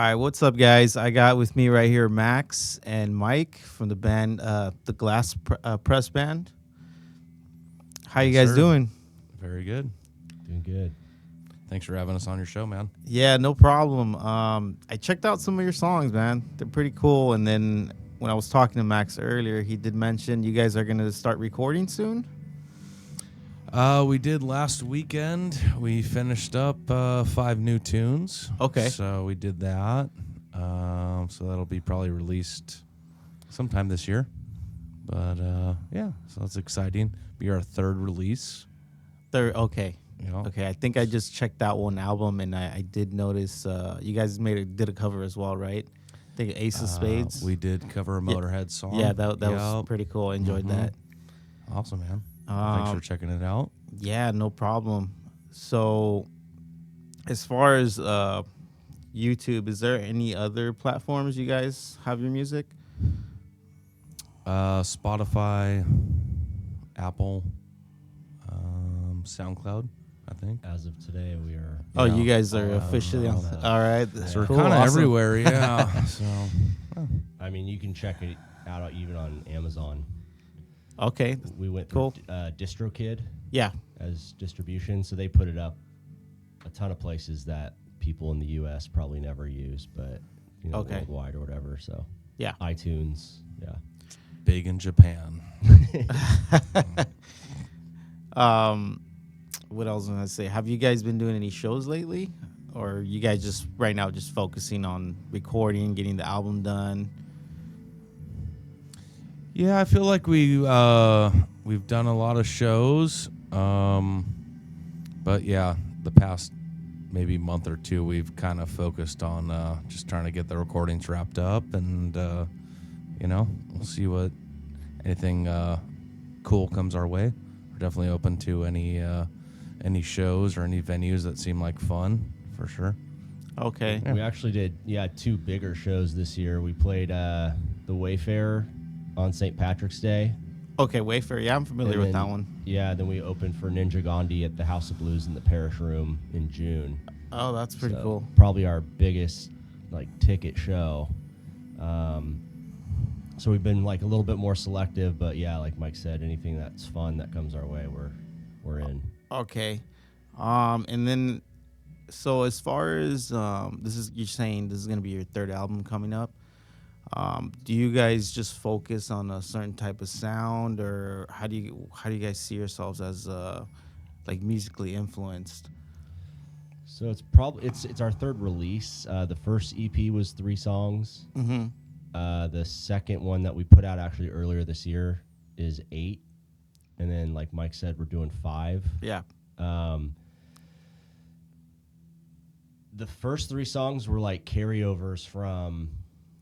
right, what's up, guys? I got with me right here Max and Mike from the band, the Press band. How you Yes, guys sir. doing? Very good. Doing good. Thanks for having us on your show, man. Yeah, no problem. I checked out some of your songs, man. They're pretty cool. And then when I was talking to Max earlier, he did mention you guys are gonna start recording soon. We did last weekend. We finished up 5 new tunes. Okay. So we did that. So that'll be probably released sometime this year. But yeah, so that's exciting. Be our third release. Okay. You know? Okay, I think I just checked out one album, and I did notice you guys did a cover as well, right? I think Ace of Spades. We did cover a Motorhead song. Yeah, that was pretty cool. I enjoyed that. Awesome, man. Thanks for checking it out. Yeah, no problem. So, as far as YouTube, is there any other platforms you guys have your music? Spotify, Apple, SoundCloud, I think. As of today, we are. Oh, you guys are officially on. All right. So we're Cool, kind of awesome. everywhere, yeah. So I mean, you can check it out even on Amazon. Okay. We went Cool. through DistroKid Yeah. as distribution, so they put it up a ton of places that people in the U.S. probably never use, but Okay. worldwide or whatever. So Yeah. iTunes, yeah. big in Japan. What else was I gonna say? Have you guys been doing any shows lately, or are you guys just right now just focusing on recording, getting the album done? Yeah, I feel like we've done a lot of shows, but yeah, the past maybe month or two, we've kind of focused on just trying to get the recordings wrapped up, and we'll see what anything cool comes our way. We're definitely open to any shows or any venues that seem like fun, for sure. Okay. Yeah. We actually did, 2 bigger shows this year. We played the Wayfarer on St. Patrick's Day. Okay, Wayfarer. Yeah, I'm familiar And with then- that one. Yeah, then we opened for Ninja Gandhi at the House of Blues in the Parish Room in June. Oh, that's pretty So, cool. Probably our biggest ticket show. So we've been a little bit more selective, but yeah, like Mike said, anything that's fun that comes our way, we're in. Okay. And then, so as far as you're saying this is gonna be your third album coming up. Do you guys just focus on a certain type of sound, or how do you guys see yourselves as musically influenced? So it's probably it's our third release. The first EP was 3 songs. Mm-hmm. The second one that we put out actually earlier this year is 8, and then like Mike said, we're doing 5. Yeah. The first 3 songs were carryovers from.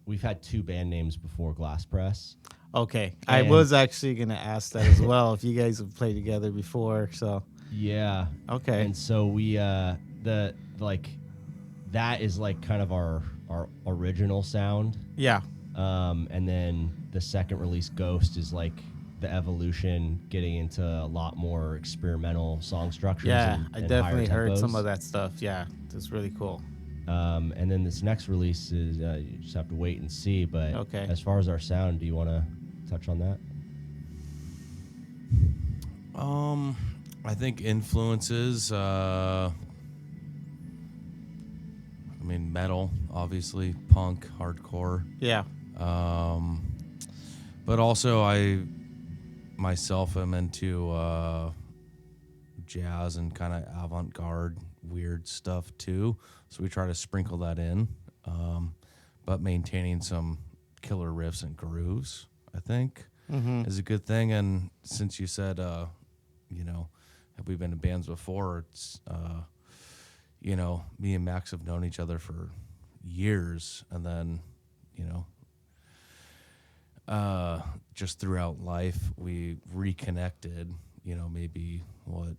We've had 2 band names before, GLASSPRESS. Okay. I And- was actually gonna ask that as well if you guys have played together before. So Yeah. okay. And so we that is kind of our original sound. Yeah. And then the second release, Ghost, is the evolution, getting into a lot more experimental song structures. Yeah. and I higher definitely heard some tempos. of that stuff. Yeah. It's really cool. And then this next release is you just have to wait and see. But Okay. as far as our sound, do you want to touch on that? I think influences. Metal, obviously, punk, hardcore. Yeah. But also, I myself am into jazz and kind of avant-garde, weird stuff too. So we try to sprinkle that in, but maintaining some killer riffs and grooves, I think, is a good thing. And since you said, have we been in bands before? It's me and Max have known each other for years, and then, just throughout life, we reconnected, maybe 4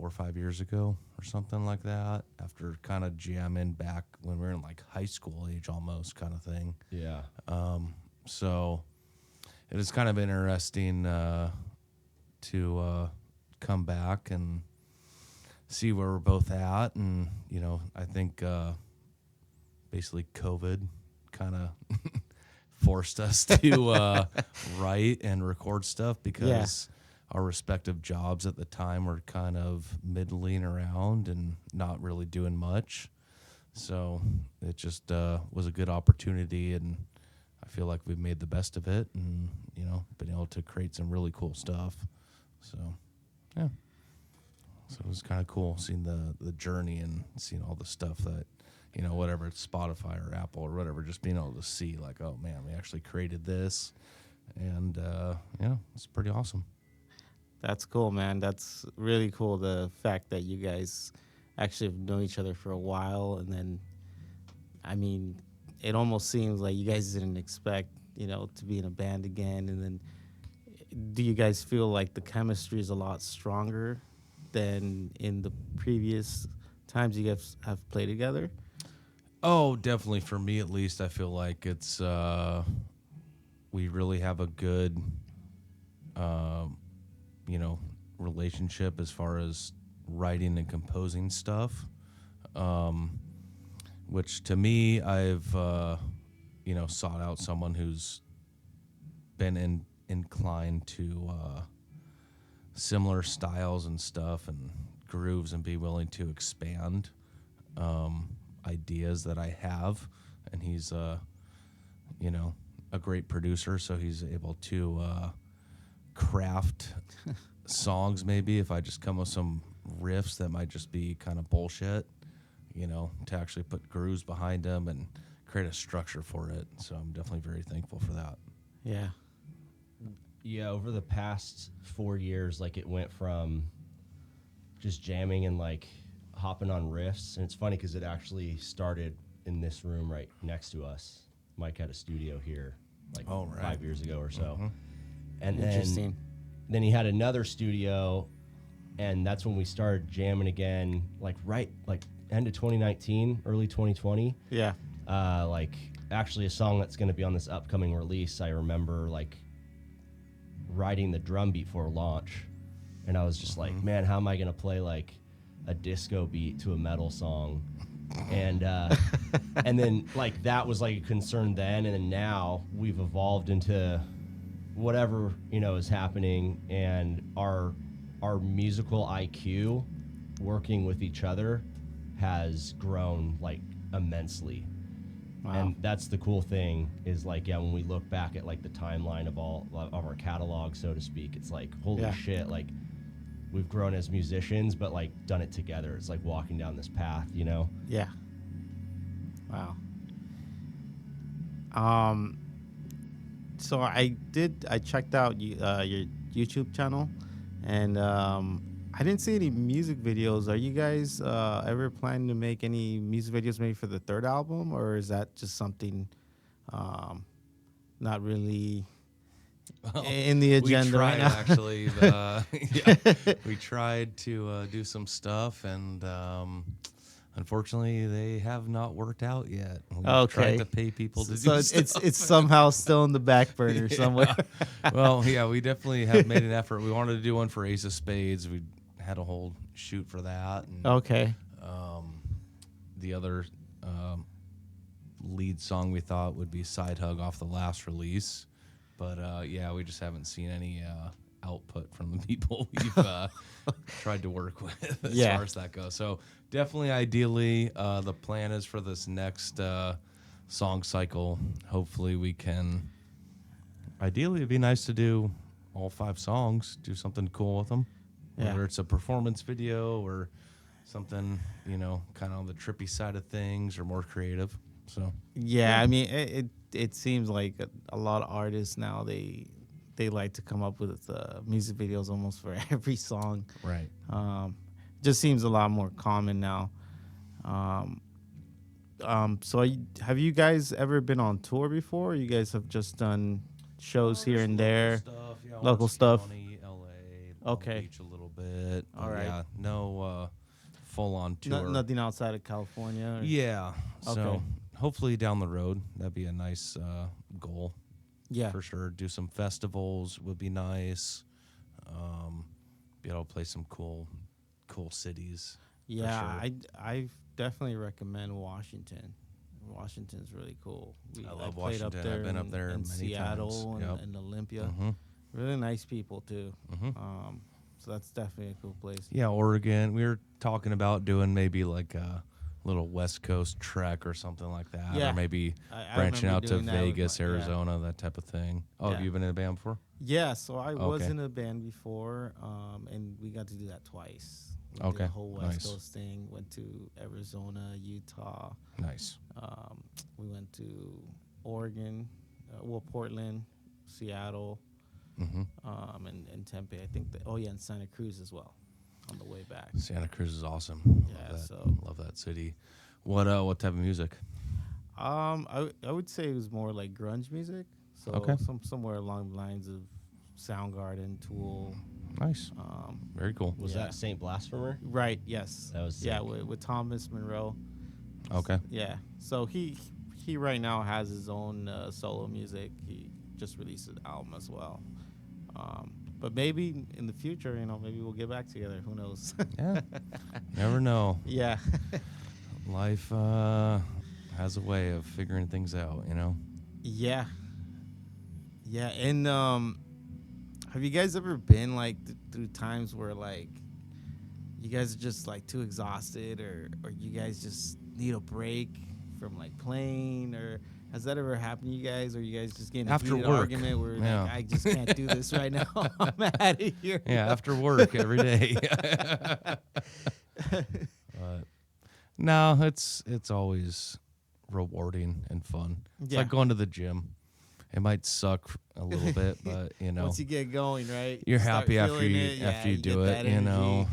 or 5 years ago or something like that, after kind of jamming back when we were in high school age almost kind of thing. Yeah. So it is kind of interesting to come back and see where we're both at. And, I think basically COVID kind of forced us to write and record stuff because our respective jobs at the time were kind of middling around and not really doing much. So it just was a good opportunity, and I feel like we've made the best of it, and been able to create some really cool stuff. So yeah, so it was kind of cool seeing the journey and seeing all the stuff that whatever it's Spotify or Apple or whatever, just being able to see like, oh man, we actually created this, and it's pretty awesome. That's cool, man. That's really cool. The fact that you guys actually have known each other for a while, and then, I mean, it almost seems like you guys didn't expect, to be in a band again. And then, do you guys feel like the chemistry is a lot stronger than in the previous times you guys have played together? Oh, definitely. For me, at least, I feel like it's we really have a good, relationship as far as writing and composing stuff. Which to me, I've sought out someone who's been inclined to similar styles and stuff and grooves, and be willing to expand ideas that I have. And he's a great producer, so he's able to craft songs. Maybe if I just come with some riffs that might just be kind of bullshit, to actually put grooves behind them and create a structure for it. So I'm definitely very thankful for that. Yeah. Yeah, over the past 4 years, like it went from just jamming and like hopping on riffs. And it's funny because it actually started in this room right next to us. Mike had a studio here like 5 years ago or so. Mm-hmm. And Interesting. then he had another studio, and that's when we started jamming again, like end of 2019, early 2020. Yeah. Like actually a song that's going to be on this upcoming release, I remember like writing the drum beat for launch, and I was just like, man, how am I going to play like a disco beat to a metal song? And and then like that was like a concern then, and then now we've evolved into whatever is happening, and our musical IQ working with each other has grown like immensely. Wow. And that's the cool thing is like, yeah, when we look back at like the timeline of all of our catalog, so to speak, it's like, holy shit, like we've grown as musicians, but like done it together. It's like walking down this path, Yeah. Wow. So I checked out your YouTube channel, and I didn't see any music videos. Are you guys ever planning to make any music videos maybe for the third album, or is that just something not really in the agenda We right tried now? actually. We tried to do some stuff, and unfortunately, they have not worked out yet. We've Okay. tried to pay people to So do it's stuff. it's somehow still in the back burner somewhere. Well, yeah, we definitely have made an effort. We wanted to do one for Ace of Spades. We had a whole shoot for that. And, Okay. the other lead song we thought would be Side Hug off the last release. But, yeah, we just haven't seen any output from the people we've tried to work with as far as that goes. So definitely, ideally, the plan is for this next song cycle, hopefully we can, ideally it'd be nice to do all 5 songs, do something cool with them, whether it's a performance video or something, kind of on the trippy side of things or more creative. So Yeah, I mean, it seems like a lot of artists now they like to come up with music videos almost for every song. right. Just seems a lot more common now. So have you guys ever been on tour before? Or you guys have just done shows here and there? Stuff, yeah, Local Orange stuff. County, LA, Okay. Long Beach a little bit. All right. Yeah, no full on tour. Nothing outside of California? Yeah. So Okay. hopefully down the road, that'd be a nice goal. Yeah. For sure. Do some festivals would be nice. Be able to play some cool cities. Yeah, sure. I definitely recommend Washington. Washington's really cool. I love played up Washington. there I've been up there in many Seattle times. Yep. and Olympia. Mm-hmm. Really nice people too. Mm-hmm. So that's definitely a cool place. Yeah, Oregon. We were talking about doing maybe like a little West Coast trek or something like that, Yeah. or maybe I branching remember out to doing that with Vegas, yeah. Arizona, that type of thing. Oh, Yeah. have you been in a band before? Yeah, so I was Okay. in a band before, and we got to do that twice. We did Okay, the whole West nice. Coast thing. Went to Arizona, Utah. Nice. We went to Oregon, Portland, Seattle, Mm-hmm. and Tempe. I think. And Santa Cruz as well, on the way back. Santa Cruz is awesome. Yeah, Love that. so- Love that city. What type of music? I would say it was more like grunge music. So Okay. somewhere along the lines of Soundgarden, Tool. Nice. Very cool. Was Yeah. that Saint Blasphemer? Right. Yes. That was yeah sick. with Thomas Monroe. Okay. Yeah. So he right now has his own solo music. He just released an album as well. But maybe in the future, maybe we'll get back together. Who knows? Yeah. Never know. Yeah. Life has a way of figuring things out, Yeah. Yeah. And have you guys ever been like through times where like you guys are just like too exhausted, or you guys just need a break from like playing, or has that ever happened to you guys, or you guys just get in a After heated work. argument where Yeah. like I just can't do this right now? I'm out of here. Yeah, after work every day. But no, it's always rewarding and fun. It's Yeah. like going to the gym. It might suck a little bit, but Once you get going, right? you're Start happy after feeling you it, yeah, after you get do it, that energy.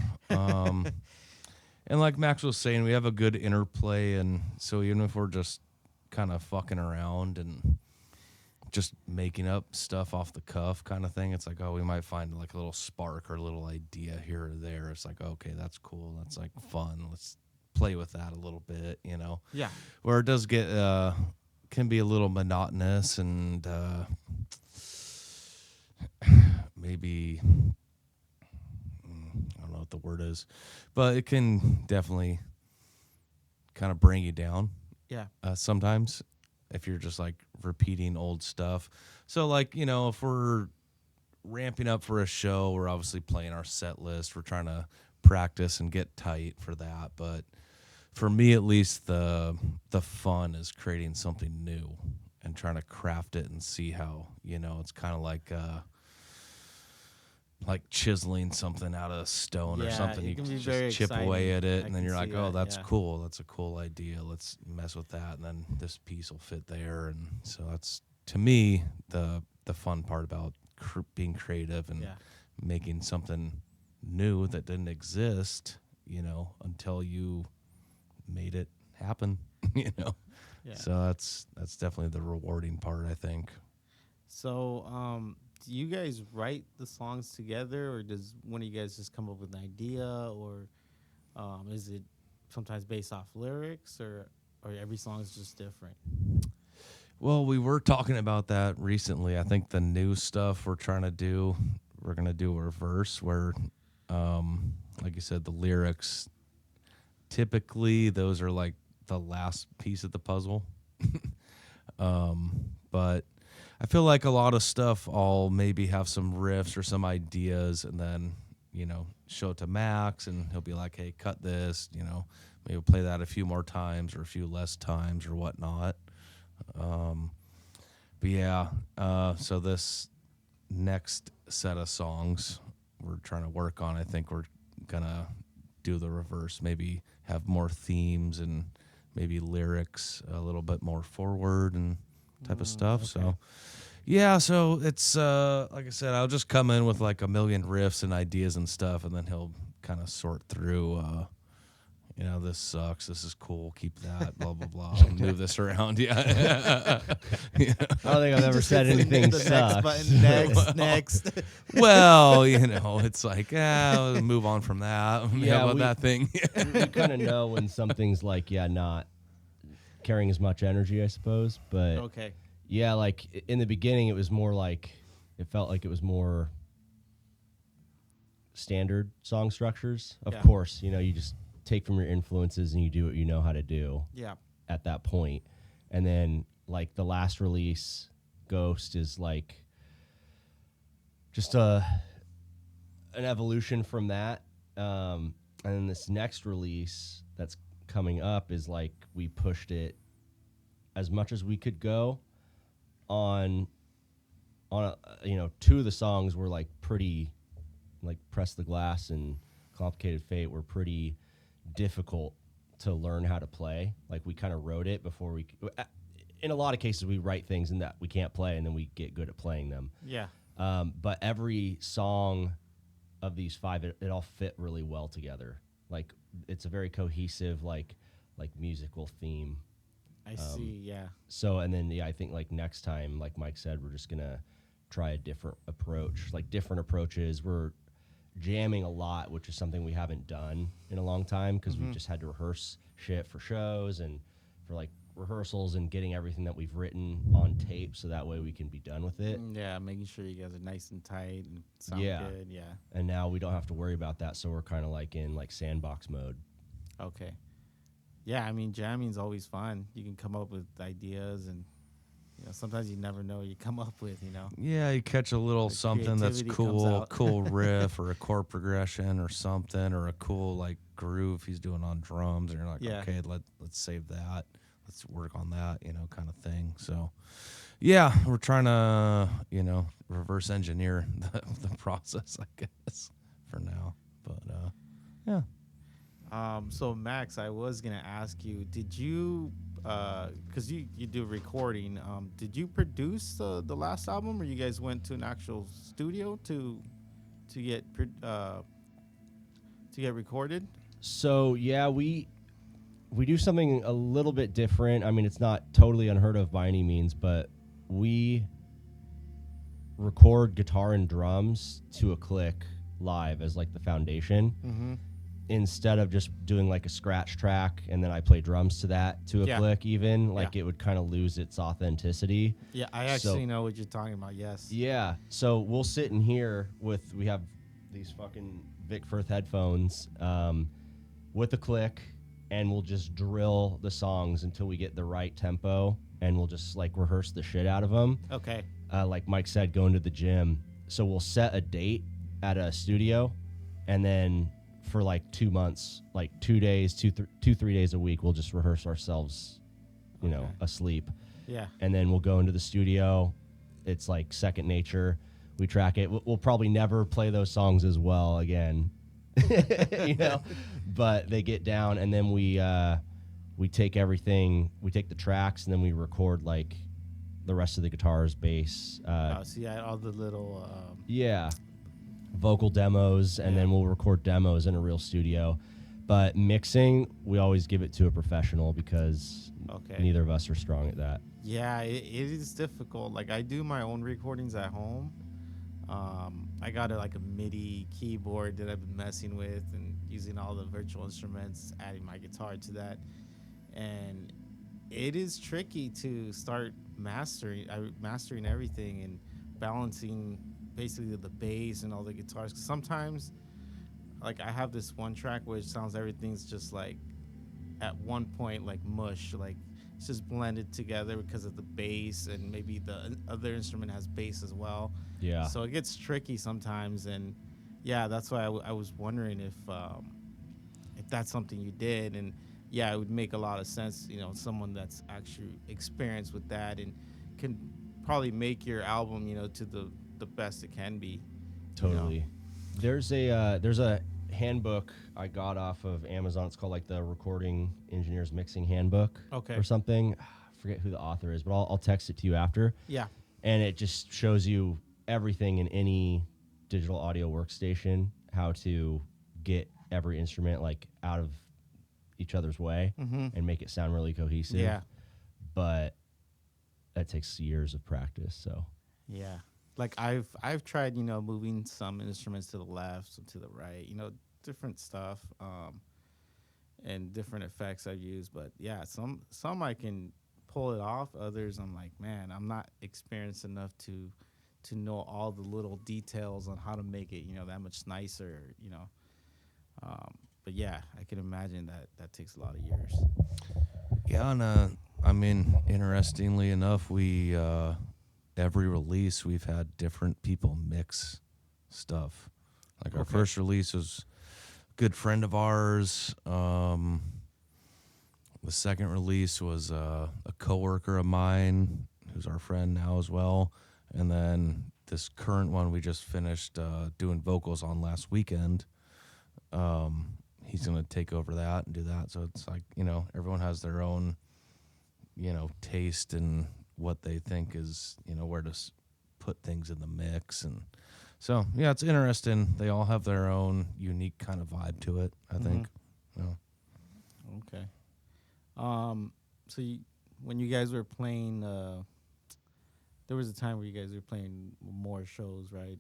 And like Max was saying, we have a good interplay, and so even if we're just kind of fucking around and just making up stuff off the cuff kind of thing, it's like, oh, we might find like a little spark or a little idea here or there. It's like, okay, that's cool. That's like fun. Let's play with that a little bit, Yeah. Where it does get can be a little monotonous and maybe I don't know what the word is, but it can definitely kind of bring you down Yeah. sometimes if you're just like repeating old stuff. So like, if we're ramping up for a show, we're obviously playing our set list. We're trying to practice and get tight for that. But for me, at least, the fun is creating something new and trying to craft it and see how, it's kind of like chiseling something out of stone or Yeah, something. it You can can be just very chip away exciting. at it, I and then can you're see like, oh, that, that's yeah. cool. That's a cool idea. Let's mess with that, and then this piece will fit there. And so that's, to me, the fun part about being creative and Yeah. making something new that didn't exist, until you made it happen, Yeah. So that's definitely the rewarding part, I think. So, do you guys write the songs together, or does one of you guys just come up with an idea, or is it sometimes based off lyrics, or every song is just different? Well, we were talking about that recently. I think the new stuff we're going to do a reverse where, like you said, the lyrics, typically those are like the last piece of the puzzle. But I feel like a lot of stuff I'll maybe have some riffs or some ideas and then, show it to Max and he'll be like, hey, cut this, maybe play that a few more times or a few less times or whatnot. But yeah, so this next set of songs we're trying to work on, I think we're gonna do the reverse, maybe have more themes and maybe lyrics a little bit more forward and type of stuff. Okay. So yeah, so it's like I said, I'll just come in with like a million riffs and ideas and stuff, and then he'll kind of sort through this sucks, this is cool, keep that, blah blah blah, and move this around. Yeah. I don't think I've ever said anything the sucks. next button, next. Well, it's like, we'll move on from that. Yeah, How about that thing? You kind of know when something's like, not carrying as much energy, I suppose. But Okay. yeah, like in the beginning, it was more like, it felt like it was more standard song structures. Of Yeah. course, you just take from your influences and you do what you know how to do Yeah. at that point. And then like the last release, Ghost, is like just an evolution from that. And then this next release that's coming up is like we pushed it as much as we could go on two of the songs were like pretty, like Press the Glass and Complicated Fate were pretty difficult to learn how to play. Like we kind of wrote it before we in a lot of cases we write things in that we can't play and then we get good at playing them. Yeah. But every song of these five, it all fit really well together. Like it's a very cohesive like musical theme. I see. Yeah. So and then I think like next time, like Mike said, we're just gonna try a different approach, like different approaches. We're jamming a lot, which is something we haven't done in a long time because we've just had to rehearse shit for shows and for like rehearsals and getting everything that we've written on tape so that way we can be done with it. Yeah, making sure you guys are nice and tight and sound good. Yeah. And now we don't have to worry about that, so we're kind of like in like sandbox mode. Okay. Yeah, I mean, jamming's always fun. You can come up with ideas, and sometimes you never know what you come up with. Yeah, you catch a little The something that's creativity comes out. cool riff or a chord progression or something or a cool like groove he's doing on drums, and you're like, Yeah. okay, let's save that, let's work on that, kind of thing. So, yeah, we're trying to reverse engineer the process, I guess, for now. But yeah. So Max, I was gonna ask you, did you, because you do recording, did you produce the last album, or you guys went to an actual studio to get recorded? So yeah, we do something a little bit different. I mean, it's not totally unheard of by any means, but we record guitar and drums to a click live as like the foundation. Mm-hmm. Instead of just doing like a scratch track and then I play drums to that to a Yeah. click, even like Yeah. it would kind of lose its authenticity. Yeah, I So- actually know what you're talking about. Yes. Yeah. So we'll sit in here we have these fucking Vic Firth headphones with a click, and we'll just drill the songs until we get the right tempo, and we'll just like rehearse the shit out of them. Okay. Like Mike said, going to the gym. So we'll set a date at a studio, and then for like 2 months, like 2 days, 3 days a week, we'll just rehearse ourselves, Okay. asleep. Yeah. And then we'll go into the studio. It's like second nature. We track it. We'll probably never play those songs as well again, but they get down, and then we take everything, we take the tracks, and then we record like the rest of the guitars, bass, So yeah, all the little. yeah, vocal demos, and then we'll record demos in a real studio. But mixing, we always give it to a professional because Okay. neither of us are strong at that. Yeah, it is difficult. Like I do my own recordings at home. I got like a MIDI keyboard that I've been messing with and using all the virtual instruments, adding my guitar to that, and it is tricky to start mastering everything and balancing basically the bass and all the guitars. 'Cause sometimes, like I have this one track where it sounds everything's just like at one point like mush, like it's just blended together because of the bass, and maybe the other instrument has bass as well. Yeah. So it gets tricky sometimes, and yeah, that's why I was wondering if that's something you did, and yeah, it would make a lot of sense. Someone that's actually experienced with that and can probably make your album, to the best it can be. Totally. There's a handbook I got off of Amazon. It's called like the Recording Engineer's Mixing Handbook, Okay. or something. I forget who the author is, but I'll text it to you after. Yeah. And it just shows you everything in any digital audio workstation, how to get every instrument like out of each other's way and make it sound really cohesive. Yeah. But that takes years of practice. So Yeah. Like I've tried, moving some instruments to the left, some to the right, different stuff, and different effects I've used. But yeah, some I can pull it off. Others I'm like, man, I'm not experienced enough to know all the little details on how to make it, that much nicer, But yeah, I can imagine that takes a lot of years. Yeah, and I mean, interestingly enough, we every release we've had different people mix stuff. Like our Okay. first release was a good friend of ours. The second release was a coworker of mine, who's our friend now as well. And then this current one we just finished doing vocals on last weekend. He's gonna take over that and do that. So it's like, everyone has their own, taste and what they think is, where to put things in the mix. And so, yeah, it's interesting. They all have their own unique kind of vibe to it, I think. Yeah. Okay. So when you guys were playing, there was a time where you guys were playing more shows, right?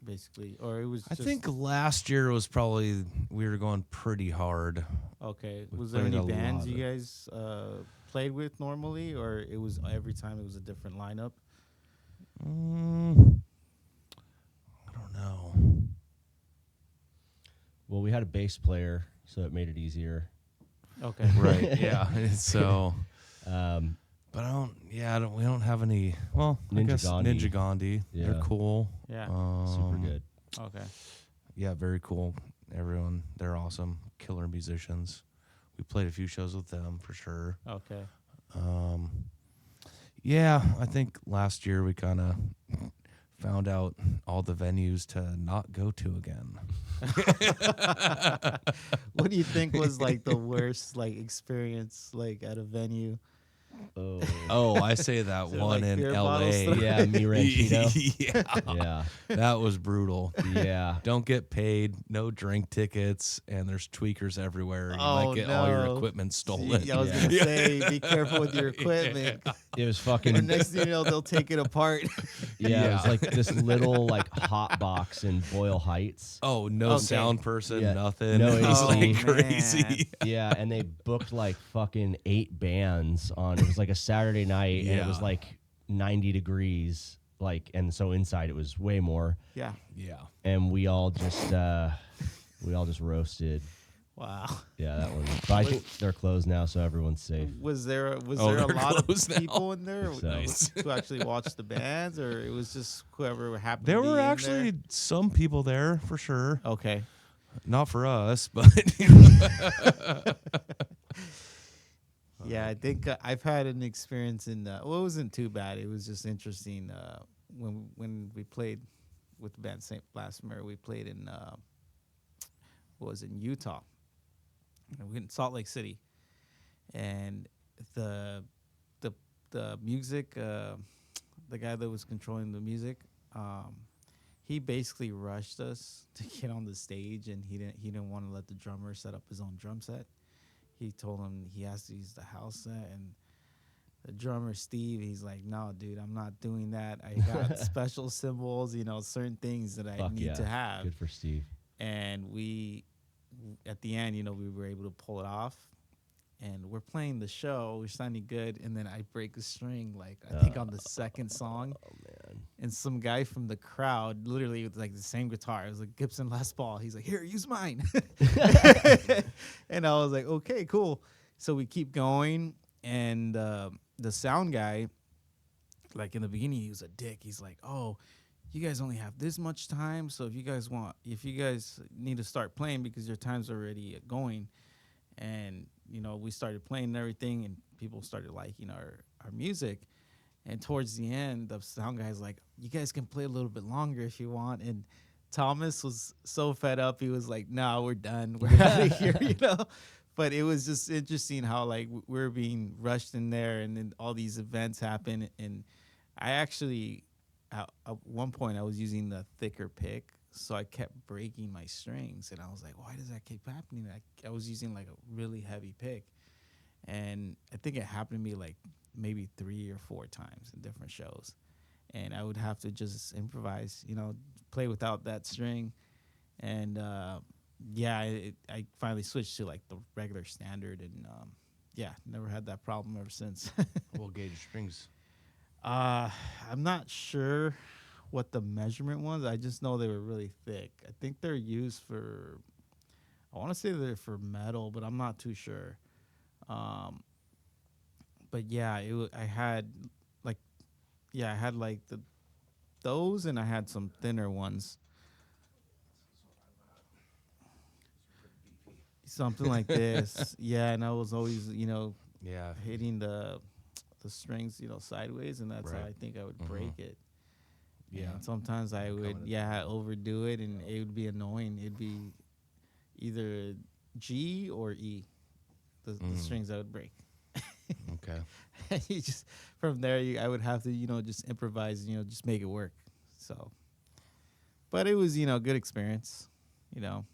Basically, or it was. I Just, think last year was probably, we were going pretty hard. Okay. we Was there played any a bands lot you of- guys played with normally, or it was every time it was a different lineup? I don't know. Well, we had a bass player, so it made it easier. Okay. Right, yeah. So, Um, but we don't have any, well, I Ninja guess Gandhi. Ninja Gandhi. They're Yeah. cool. Yeah. super good. Okay. Yeah, very cool. Everyone, they're awesome. Killer musicians. We played a few shows with them for sure. Okay. Yeah, I think last year we kind of found out all the venues to not go to again. What do you think was like the worst like experience like at a venue? Oh, Oh, I say that Is there, one like, in beer bottles LA. thrown- yeah, me Ranchito. Yeah, Yeah, that was brutal. yeah. Don't get paid, no drink tickets, and there's tweakers everywhere. You Oh, might get all your no. equipment stolen. I was Yeah. gonna say, be careful with your equipment. It was Or fucking. next thing you know, they'll take it apart. Yeah, it was Yeah. like this little like hot box in Boyle Heights. Oh, no Okay. sound person, Yeah, nothing. no It was AC. like Man. crazy. Yeah, and they booked like fucking 8 bands on. It was like a Saturday night, and it was Yeah. like 90 degrees. Like, and so inside it was way more, Yeah. Yeah. and we all just roasted. Wow. Yeah, that one. But I think they're closed now, so everyone's safe. Was there a they're lot of closed now. people in there So- Nice. who actually watched the bands, or it was just whoever happened? There to be were in actually some people there for sure. there? Okay. Not for us, but Yeah, I think I've had an experience in. Well, it wasn't too bad. It was just interesting. When we played with the band Saint Blasphemer, we played in what was it, in Utah, in Salt Lake City, and the the music, the guy that was controlling the music, he basically rushed us to get on the stage, and he didn't want to let the drummer set up his own drum set. He told him he has to use the house set, and the drummer Steve, he's like, "No, dude, I'm not doing that. I got special cymbals, certain things that I Fuck need yeah. to have." Good for Steve. And we, at the end, we were able to pull it off, and we're playing the show. We're sounding good, and then I break a string, like I think on the second song, Oh man. and some guy from the crowd, literally with like the same guitar, it was like Gibson Les Paul. He's like, "Here, use mine," and I was like, "Okay, cool." So we keep going, and the sound guy, like in the beginning, he was a dick. He's like, "Oh, you guys only have this much time, so if you guys need to start playing because your time's already going." And we started playing and everything, and people started liking our music. And towards the end, the sound guy's like, "You guys can play a little bit longer if you want." And Thomas was so fed up, he was like, "No, we're done. We're out of here," But it was just interesting how like we're being rushed in there, and then all these events happen. And I actually, at one point, I was using the thicker pick, so I kept breaking my strings, and I was like, "Why does that keep happening?" I was using like a really heavy pick, and I think it happened to me like maybe 3 or 4 times in different shows, and I would have to just improvise, play without that string, and I finally switched to like the regular standard, and never had that problem ever since. we'll gauge strings. I'm not sure what the measurement was. I just know they were really thick. I think they're used for, I want to say they're for metal, but I'm not too sure. But but yeah, I had like I had like those, and I had some thinner ones, something like this. Yeah, and I was always Yeah. hitting the strings sideways, and that's how Right. I think I would Mhm. break it. Yeah. And sometimes I Coming would at the overdo it, and it would be annoying. It'd be either G or E, the Mm. strings I would break. Okay. You just from there, I would have to just improvise, just make it work. So, but it was good experience. You know,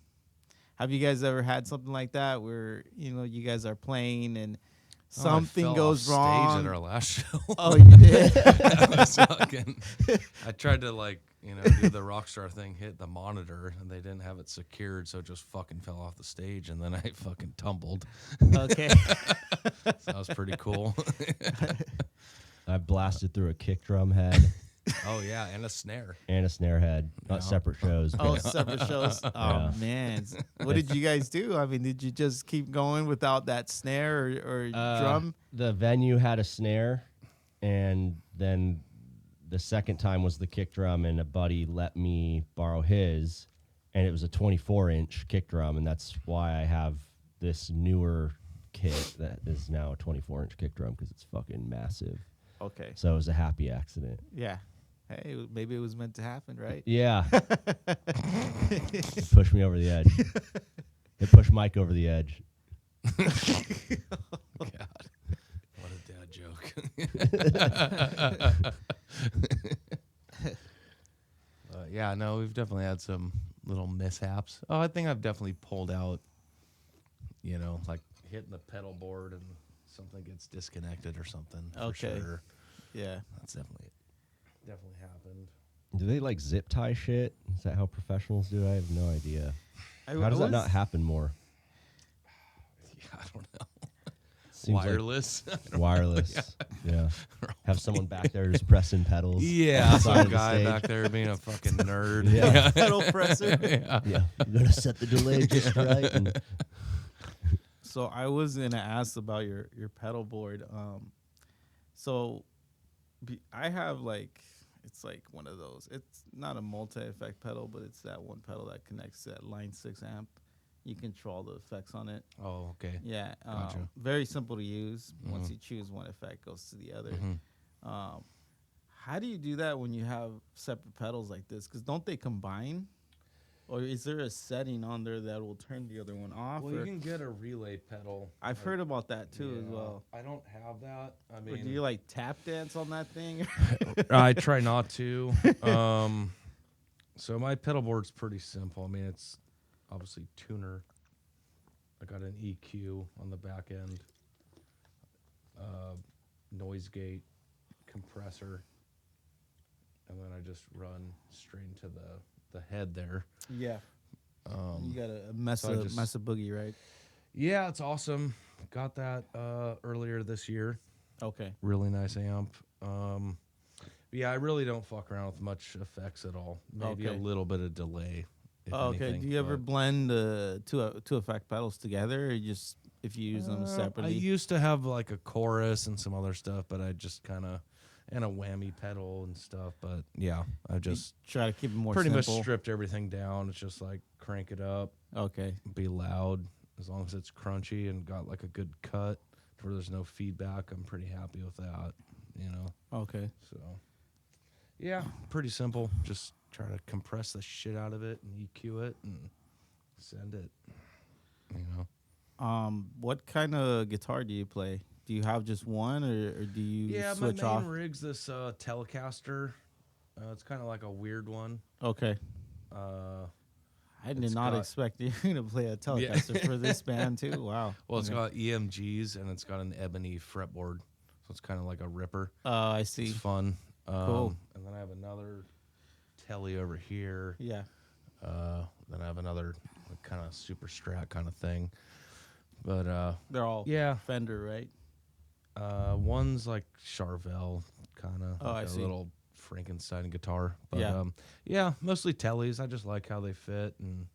have you guys ever had something like that where you guys are playing and Oh, I something fell off goes stage at wrong? our last show. Oh, you did. I was fucking. I tried to do the rock star thing, hit the monitor, and they didn't have it secured, so it just fucking fell off the stage, and then I fucking tumbled. Okay. So that was pretty cool. I blasted through a kick drum head Oh yeah, and a snare. and a snare head, not Yeah. separate shows. Oh, but separate shows. Oh Yeah. man, what did you guys do? I mean, did you just keep going without that snare or drum? The venue had a snare, and then the second time was the kick drum, and a buddy let me borrow his, and it was a 24-inch kick drum, and that's why I have this newer kit that is now a 24-inch kick drum because it's fucking massive. Okay. So it was a happy accident. Yeah. Hey, maybe it was meant to happen, right? Yeah. It pushed me over the edge. It pushed Mike over the edge. God, what a dad joke. Yeah, no, we've definitely had some little mishaps. Oh, I think I've definitely pulled out, like hitting the pedal board and something gets disconnected or something. For Okay. sure. Yeah. That's definitely happened. Do they like zip tie shit? Is that how professionals do it? I have no idea. How does that not happen more? Yeah, I don't know. Seems like Wireless. wireless. Yeah. Have someone back there just pressing pedals. Yeah, on the side some of the guy stage. back there being a fucking nerd. Yeah. Pedal presser. Yeah. Yeah. You gotta set the delay just right. And So I was gonna ask about your pedal board. So I have it's like one of those. It's not a multi-effect pedal, but it's that one pedal that connects to that line 6 amp. You control the effects on it. Oh, okay. Yeah, Gotcha. very simple to use. Once Mhm. you choose one effect, it goes to the other. Mhm. How do you do that when you have separate pedals like this? Because don't they combine? Or is there a setting on there that will turn the other one off? Well, you or can get a relay pedal. I've heard about that too as Yeah, well. I don't have that. I Or mean, do you tap dance on that thing? I try not to. So my pedal board's pretty simple. I mean, it's obviously tuner. I got an EQ on the back end, noise gate, compressor, and then I just run straight into the head there. Yeah. You got a mess so I of just- boogie, right? Yeah, it's awesome. Got that earlier this year. Okay. Really nice amp. Yeah, I really don't fuck around with much effects at all. Maybe a Okay. little bit of delay. If Oh, okay. anything, Do you ever but- blend two effect pedals together, or just if you use them I separately? used to have like a chorus and some other stuff, but I just kind of and a whammy pedal and stuff. But yeah, I just Try to keep it more pretty simple. much stripped everything down. It's just like crank it up, Okay. be loud as long as it's crunchy and got like a good cut where there's no feedback. I'm pretty happy with that. Okay. So yeah, pretty simple. Just try to compress the shit out of it and EQ it and send it. What kind of guitar do you play? Do you have just one, or do you Yeah, switch my main off? rig's this Telecaster. It's kind of like a weird one. Okay. Uh, I did It's not got- expect you to play a Telecaster for this band too. Wow. well, it's Okay. got EMGs and it's got an ebony fretboard, so it's kind of like a ripper. Oh, I see. It's fun. Cool. And then I have another Tele over here. Yeah. Then I have another kind of super strat kind of thing. But They're all yeah, Fender, right? one's like Charvel, kind of Oh, I like a see. little Frankenstein guitar. But Yeah. yeah, mostly Teles. I just like how they fit and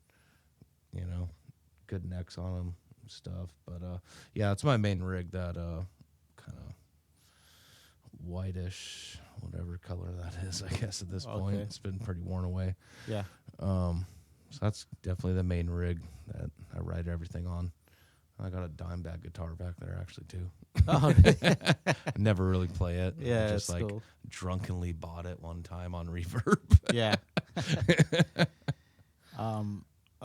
good necks on them and stuff. But yeah, it's my main rig that kind of whitish, whatever color that is, I guess, at this point. Okay. It's been pretty worn away. Yeah. So that's definitely the main rig that I ride everything on. I got a dime bag guitar back there, actually, too. Oh, I never really play it. Yeah, I just it's like cool. drunkenly bought it one time on Reverb. yeah.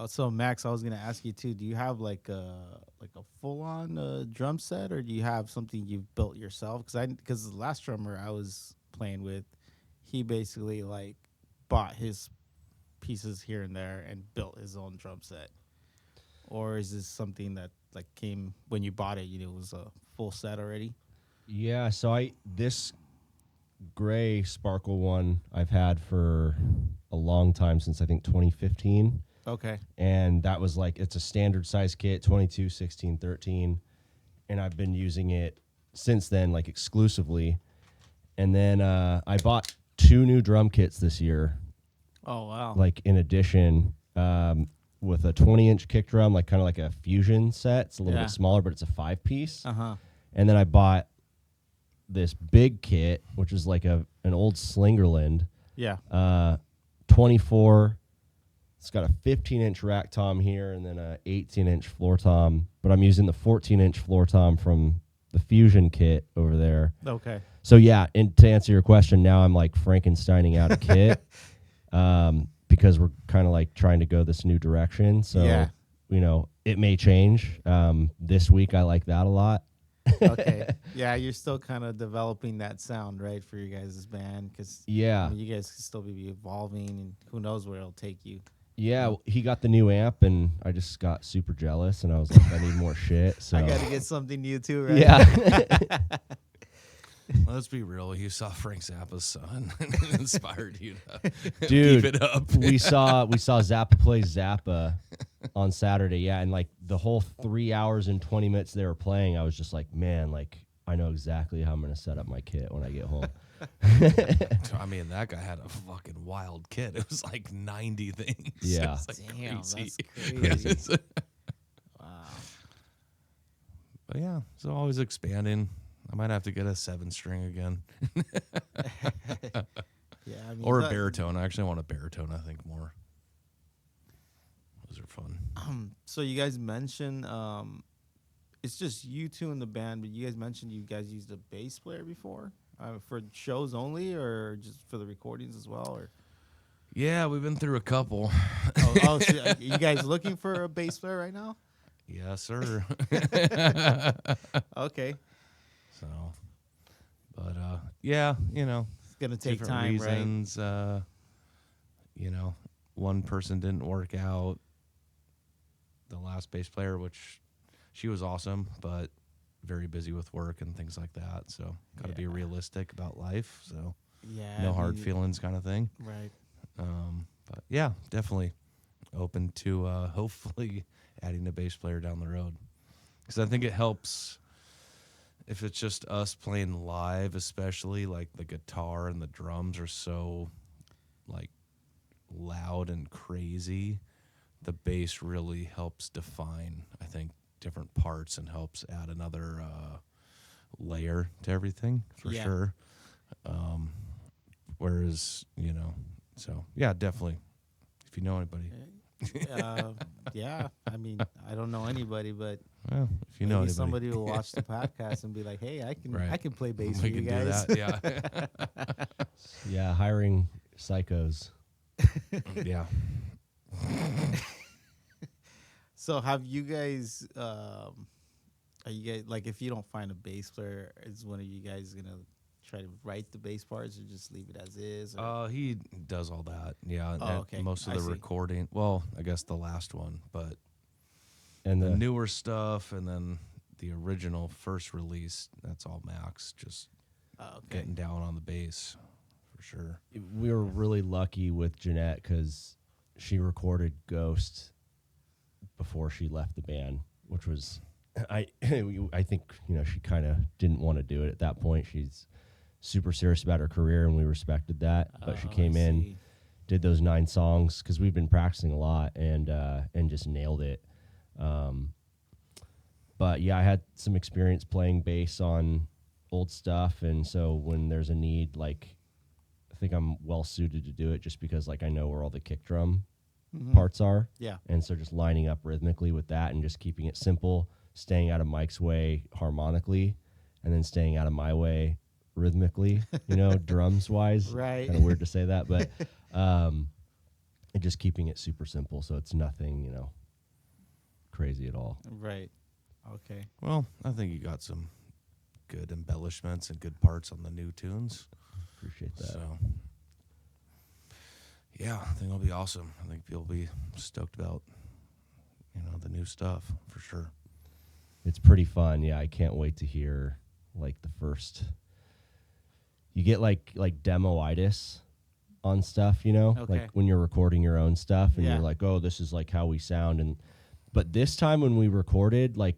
So Max, I was gonna ask you too. Do you have like a full on drum set, or do you have something you've built yourself? Because the last drummer I was playing with, he basically like bought his pieces here and there and built his own drum set. Or is this something that like came when you bought it? It was a full set already. Yeah, so this gray sparkle one I've had for a long time, since I think 2015. Okay. And that was like, it's a standard size kit, 22, 16, 13. And I've been using it since then, like exclusively. And then I bought 2 new drum kits this year, Oh wow. like in addition, with a 20-inch kick drum, like kind of like a fusion set. It's a little Yeah. bit smaller, but it's a 5-piece. Uh-huh. And then I bought this big kit, which is like an old Slingerland, Yeah. 24. It's got a 15-inch rack tom here and then a 18-inch floor tom. But I'm using the 14-inch floor tom from the Fusion kit over there. Okay. So yeah, and to answer your question, now I'm like Frankensteining out a kit, because we're kind of like trying to go this new direction. So Yeah. it may change. This week I like that a lot. Okay. Yeah, you're still kind of developing that sound, right, for your guys' band, because Yeah. you guys can still be evolving, and who knows where it'll take you. Yeah, he got the new amp, and I just got super jealous, and I was like, I need more shit. So I got to get something new too, right? yeah, Let's be real. You saw Frank Zappa's son and it inspired you to dude. keep it up. we saw Zappa play Zappa on Saturday. Yeah, and like the whole 3 hours and 20 minutes they were playing, I was just like, man, like I know exactly how I'm gonna set up my kit when I get home. I mean, that guy had a fucking wild kit. It was like 90 things. Yeah. It was like Damn, crazy. that's crazy. Wow. But yeah, so always expanding. I might have to get a 7-string again. Yeah, I mean, Or a that- baritone. I actually want a baritone, I think, more. Those are fun. So you guys mentioned it's just you two in the band, but you guys mentioned you guys used a bass player before for shows only, or just for the recordings as well, or Yeah, we've been through a couple. so are you guys looking for a bass player right now? Yes, sir. Okay, So, but yeah, it's gonna take different time, right? reasons. One person didn't work out. The last bass player, which she was awesome, but very busy with work and things like that. So, got to be Yeah. realistic about life. So, Yeah, no I hard mean, feelings kind of thing. right? But yeah, definitely open to hopefully adding a bass player down the road, because I think it helps if it's just us playing live, especially like the guitar and the drums are so like loud and crazy. The bass really helps define, I think, different parts and helps add another layer to everything for Yeah. sure. Whereas, so yeah, definitely. If you know anybody, Yeah, I mean, I don't know anybody, but well, if you know maybe anybody, somebody will watch the podcast and be like, "Hey, I Right. can play bass for we you can guys." do that. Yeah, Yeah, hiring psychos. yeah. So have you guys? Are you guys like, if you don't find a bass player, is one of you guys gonna try to write the bass parts or just leave it as is? Or? He does all that. Yeah, Oh, and okay. most of I the see. recording. Well, I guess the last one, but And the the newer stuff, and then the original first release. That's all Max, just Oh, okay. getting down on the bass for sure. we were really lucky with Jeanette because she recorded Ghost before she left the band, which was I think she kind of didn't want to do it at that point. She's super serious about her career, and we respected that. But she Oh, came I in, see. did those 9 songs because we've been practicing a lot, and just nailed it. But yeah, I had some experience playing bass on old stuff, and so when there's a need, like I think I'm well suited to do it just because like I know where all the kick drum parts are. Yeah. And so just lining up rhythmically with that and just keeping it simple, staying out of Mike's way harmonically, and then staying out of my way rhythmically, drums wise. Right. Kind of weird to say that, but and just keeping it super simple so it's nothing, crazy at all. Right. Okay. Well, I think you got some good embellishments and good parts on the new tunes. Appreciate that. So, yeah, I think it'll be awesome. I think people will be stoked about, the new stuff for sure. It's pretty fun. Yeah, I can't wait to hear like the first. You get like demo-itis on stuff, Okay. like when you're recording your own stuff and Yeah. you're like, oh, this is like how we sound. But this time when we recorded, when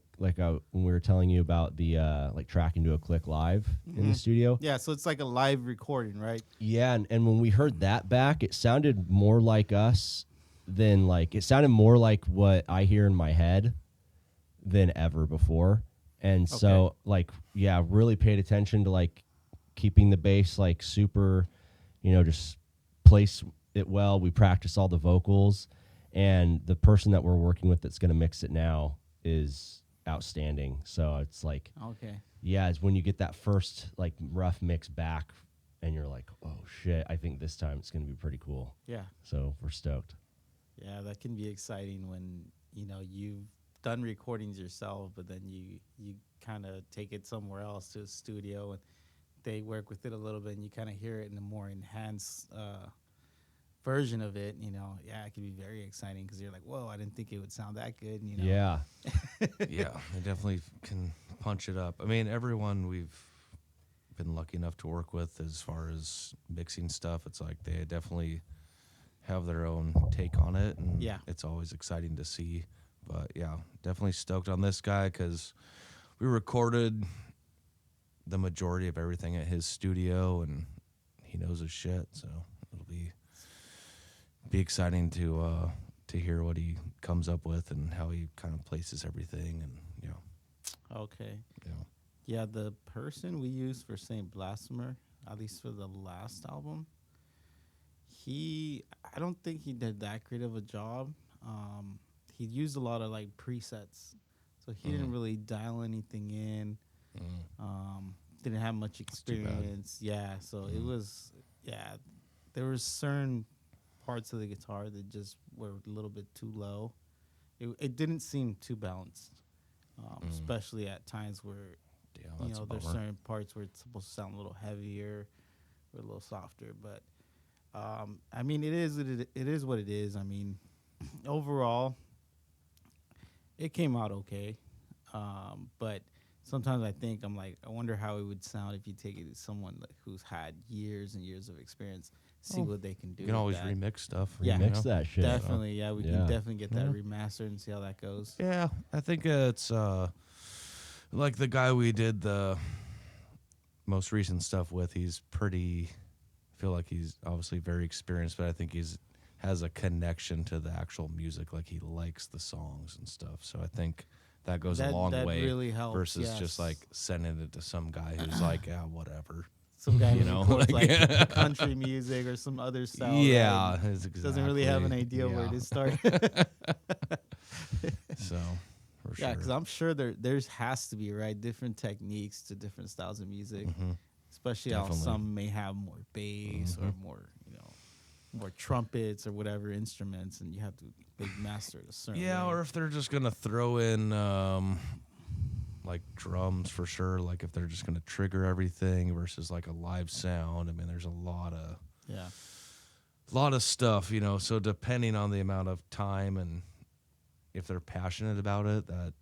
we were telling you about the like tracking to a click live in the studio. Yeah, so it's like a live recording, right? Yeah, and when we heard that back, it sounded more like us than it sounded more like what I hear in my head than ever before. And so really paid attention to keeping the bass super, just place it well. We practice all the vocals, and the person that we're working with that's going to mix it now is outstanding. So it's Okay. yeah, it's when you get that first rough mix back and you're like, oh shit, I think this time it's going to be pretty cool. Yeah. So we're stoked. Yeah, that can be exciting when, you've done recordings yourself, but then you kind of take it somewhere else to a studio and they work with it a little bit and you kind of hear it in a more enhanced version of it. Yeah, it can be very exciting because you're like, whoa, I didn't think it would sound that good. Yeah. Yeah, they definitely can punch it up. I mean, everyone we've been lucky enough to work with as far as mixing stuff, it's like they definitely have their own take on it, and Yeah. it's always exciting to see. But yeah, definitely stoked on this guy because we recorded the majority of everything at his studio, and he knows his shit. So it'll be exciting to hear what he comes up with and how he kind of places everything, and Okay. yeah. Yeah, the person we used for Saint Blasphemer, at least for the last album, I don't think he did that great of a job. He used a lot of presets, so he didn't really dial anything in. Didn't have much too bad. experience. Yeah, so it was there were certain parts of the guitar that just were a little bit too low. It didn't seem too balanced, especially at times where Yeah, that's a there's bummer. certain parts where it's supposed to sound a little heavier or a little softer. But I mean, it is what it is. I mean, overall, it came out okay. But sometimes I wonder how it would sound if you take it to someone who's had years and years of experience, see what they can do. You can with always that. remix stuff. Yeah. Mix that shit. Definitely, yeah, we Yeah. can definitely get that Yeah. remastered and see how that goes. Yeah, I think it's like the guy we did the most recent stuff with. He's pretty. I feel like he's obviously very experienced, but I think has a connection to the actual music. Like he likes the songs and stuff. So I think that goes a long that way really helps, versus yes. just sending it to some guy who's like, yeah, whatever. Some guy You who know, records like- country music or some other style. Yeah, that it's doesn't really have an exactly- idea where yeah. to start. So for Yeah, sure. because I'm sure there's has to be different techniques to different styles of music, Mhm. especially how Definitely. some may have more bass or more more trumpets or whatever instruments, and you have to master it a certain Yeah, way. or if they're just gonna throw in like drums for sure. Like if they're just gonna trigger everything versus like a live sound. I mean, there's a lot of stuff, So depending on the amount of time and if they're passionate about it, that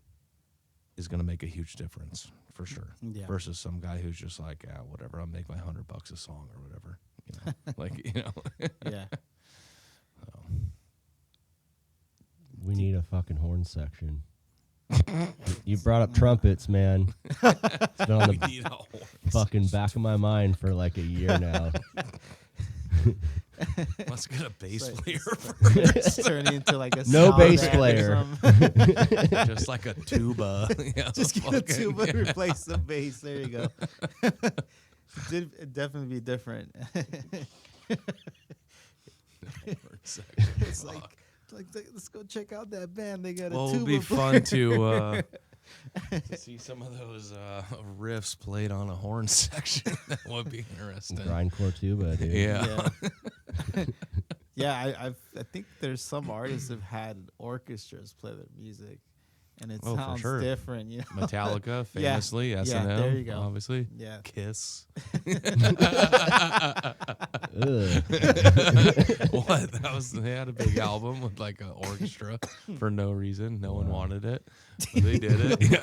is gonna make a huge difference for sure. Yeah. Versus some guy who's just like, yeah, whatever, I'll make my $100 a song or whatever. Yeah. We need a fucking horn section. You brought up trumpets, man. It's been on We the need a horn fucking back of my mind for like a year now. Let's get a bass Like, player it's turning into like a No sound bass band or player. something. just like a tuba. Yeah, Just get a fucking- tuba and replace the bass. There you go. It'd definitely be different. It's like, let's go check out that band. They got a Well, it tuba. would be player. fun to see some of those riffs played on a horn section. That would be interesting. Grindcore tuba, dude. Yeah. Yeah, yeah. I think there's some artists have had orchestras play their music, and it Oh, for sounds sure. different. You know, Metallica, Yeah. famously, Yeah, S&M, there you go. obviously. Yeah. Kiss. Ugh. What? They had a big album with like an orchestra for no reason. No one wanted it. But they did it. Yeah.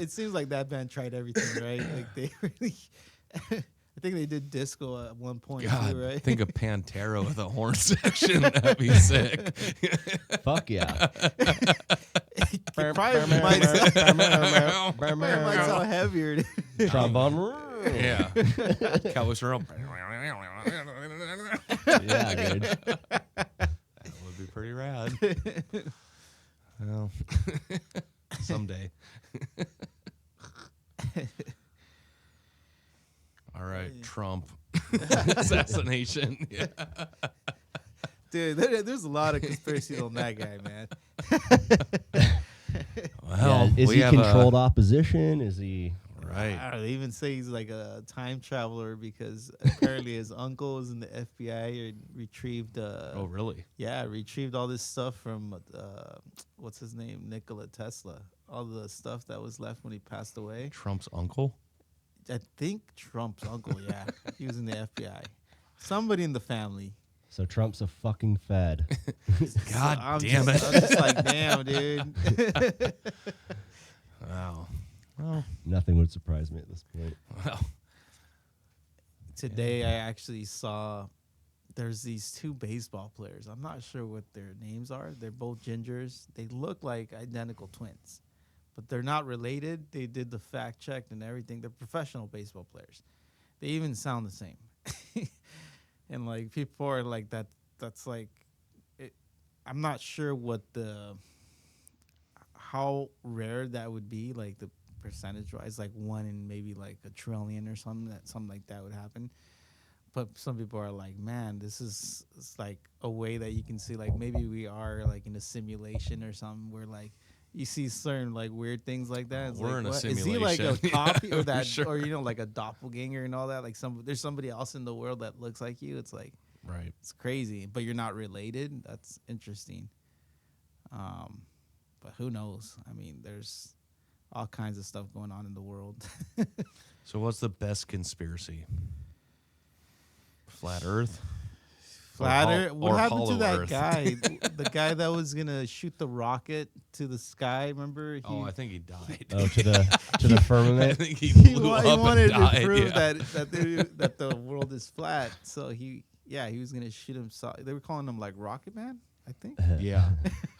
It seems like that band tried everything, right? Like they really. I think they did disco at one point God, too, right? think of Pantera with a horn section. That'd be sick. Fuck yeah. It probably might sound heavier. Trombone. Yeah. Cowboys are Yeah, dude. That would be pretty rad. Well, someday. All right, Trump assassination. Yeah. Dude, there's a lot of conspiracies on that guy, man. Well, Is we he have controlled opposition? Is he? right. I don't know, they even say he's like a time traveler because apparently his uncle is in the FBI and retrieved. Oh, really? Yeah, retrieved all this stuff from what's his name, Nikola Tesla. All the stuff that was left when he passed away. Trump's uncle? I think Trump's uncle. Yeah, he was in the FBI. Somebody in the family. So Trump's a fucking Fed. God I'm damn just, it. I'm just like, damn, dude. Wow. Well, Nothing would surprise me at this point. well. Today I actually saw there's these two baseball players. I'm not sure what their names are. They're both gingers. They look like identical twins, but they're not related. They did the fact check and everything. They're professional baseball players. They even sound the same. And like people are like that. That's like, I'm not sure how rare that would be. Like the percentage wise, like 1 in maybe like a trillion or something like that would happen. But some people are like, man, it's like a way that you can see like maybe we are like in a simulation or something where like you see certain like weird things like that. It's We're like, in a what? Is he like a simulation. copy Yeah, or that, sure. or like a doppelganger and all that? Like there's somebody else in the world that looks like you. It's like Right. it's crazy, but you're not related. That's interesting. But who knows? I mean, there's all kinds of stuff going on in the world. So what's the best conspiracy? Flat Earth? Flat Or Earth. What or happened to Hollow that Earth? guy? The guy that was gonna shoot the rocket to the sky. Remember? Oh, I think he died. Oh, to the I firmament. think he he blew up wanted and died. to prove yeah. that the world is flat. So he was gonna shoot himself. They were calling him like Rocket Man, I think. Yeah.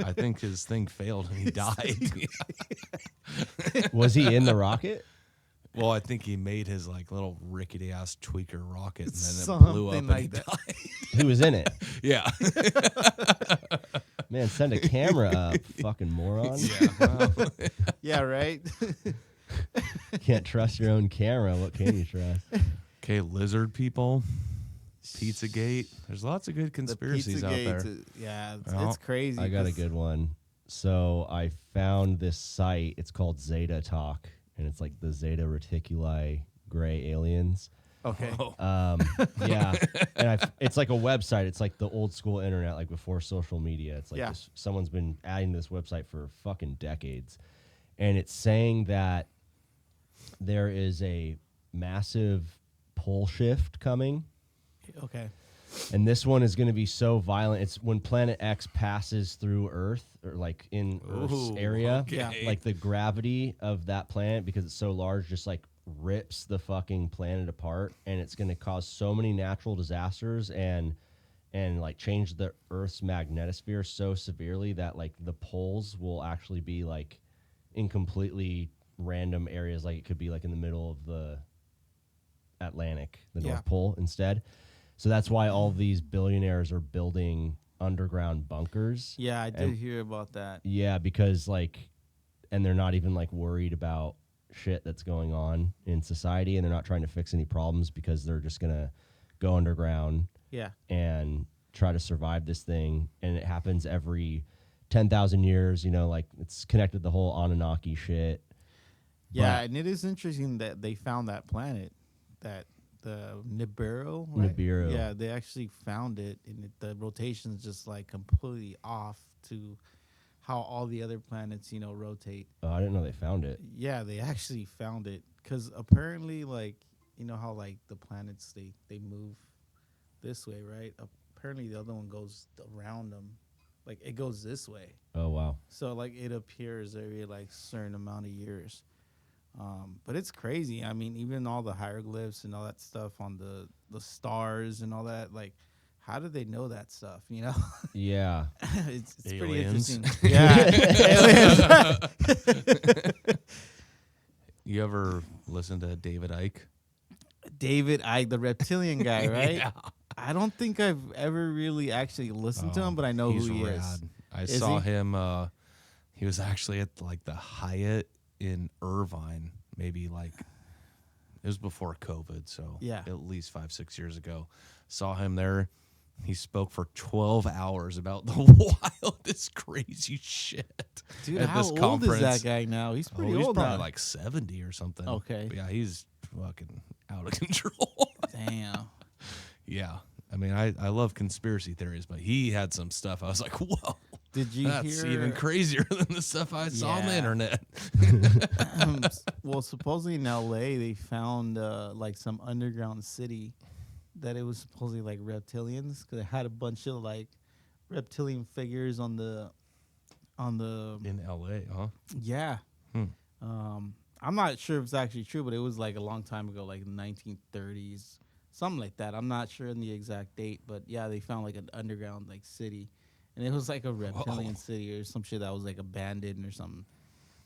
I think his thing failed and he died. Was he in the rocket? Well, I think he made his like little rickety ass tweaker rocket and then it Something blew up and like he that. died. He was in it. Yeah. Man, send a camera up, fucking moron. Yeah. Well, Yeah, right. Can't trust your own camera. What can you trust? okay, lizard people, Pizzagate. There's lots of good The conspiracies out Pizzagate, there. yeah, Well, it's crazy. I got a 'cause- good one. So I found this site. It's called Zeta Talk, and it's like the Zeta Reticuli gray aliens. Okay. Oh, Yeah, and it's like a website. It's like the old school internet, like before social media. It's like Yeah. someone's been adding to this website for fucking decades, and it's saying that there is a massive pole shift coming. Okay. And this one is going to be so violent. It's when Planet X passes through Earth, or like in Earth's Ooh, area. okay. Yeah. Like the gravity of that planet, because it's so large, just like rips the fucking planet apart. And it's going to cause so many natural disasters and like change the Earth's magnetosphere so severely that like the poles will actually be like in completely random areas. Like it could be like in the middle of the Atlantic, the Yeah. North Pole instead. So that's why all these billionaires are building underground bunkers. Yeah, I did And- hear about that. Yeah, because like, and they're not even like worried about shit that's going on in society, and they're not trying to fix any problems because they're just gonna go underground Yeah. and try to survive this thing. And it happens every 10,000 years. You know, like it's connected to the whole Anunnaki shit. Yeah, and it is interesting that they found that planet, that the Nibiru. Right? Nibiru. Yeah, they actually found it, and the rotation's just like completely off to how all the other planets, rotate. Oh, I didn't know they found it. Yeah, they actually found it because apparently, like, how like the planets they move this way, right? Apparently, the other one goes around them, like it goes this way. Oh, wow. So like it appears every like certain amount of years. But it's crazy. I mean, even all the hieroglyphs and all that stuff on the stars and all that, like, how do they know that stuff? Yeah. It's pretty Aliens. interesting. Yeah. Aliens. You ever listen to David Icke? David Icke, the reptilian guy, right? Yeah. I don't think I've ever really actually listened to him, but I know He's who he rad. is. I Is saw he? him. He was actually at like the Hyatt in Irvine, maybe like it was before COVID, so Yeah. at least 5-6 years ago. Saw him there. He spoke for 12 hours about the wildest, crazy shit. Dude, at how this old conference. is that guy now? He's pretty He's old probably now. like 70 or something. Okay. But yeah, he's fucking out of control. Damn. Yeah. I mean, I love conspiracy theories, but he had some stuff. I was like, whoa, Did you that's hear? even crazier than the stuff I saw on the Yeah. internet. Well, supposedly in L.A. they found like some underground city that it was supposedly like reptilians because it had a bunch of like reptilian figures on the In LA, huh? yeah. Hmm. I'm not sure if it's actually true, but it was like a long time ago, like the 1930s, something like that. I'm not sure in the exact date, but yeah, they found like an underground like city, and it was like a reptilian city or some shit that was like abandoned or something.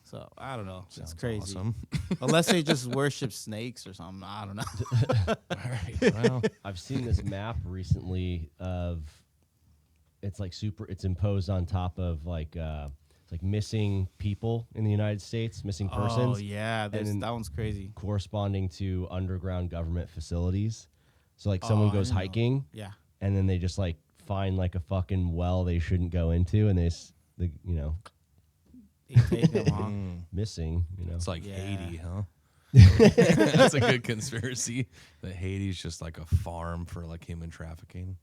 So I don't know. Sounds It's crazy. awesome. Unless they just worship snakes or something. I don't know. All right. Well, I've seen this map recently of it's like it's imposed on top of like it's like missing people in the United States, missing persons. Oh yeah, then- that one's crazy. Corresponding to underground government facilities. So like someone I goes didn't know. hiking Yeah. and then they just like find like a fucking well they shouldn't go into and they They take them off. missing, it's like Yeah. Haiti, huh? That's a good conspiracy. That Haiti's just like a farm for like human trafficking.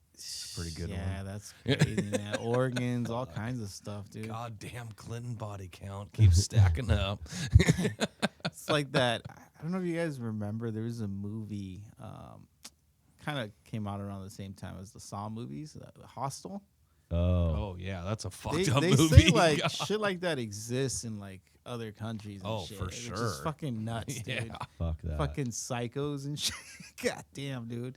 Pretty good Yeah, one. that's crazy, man. Organs, all kinds of stuff, dude. Goddamn Clinton body count keeps stacking up. It's like that. I don't know if you guys remember. There was a movie, kind of came out around the same time as the Saw movies, Hostel. Oh, Oh yeah, that's a fucked up They movie. say like God. shit like that exists in like other countries. And Oh, shit, for which is sure. fucking nuts, dude. Yeah. fuck that. Fucking psychos and shit. God damn, dude.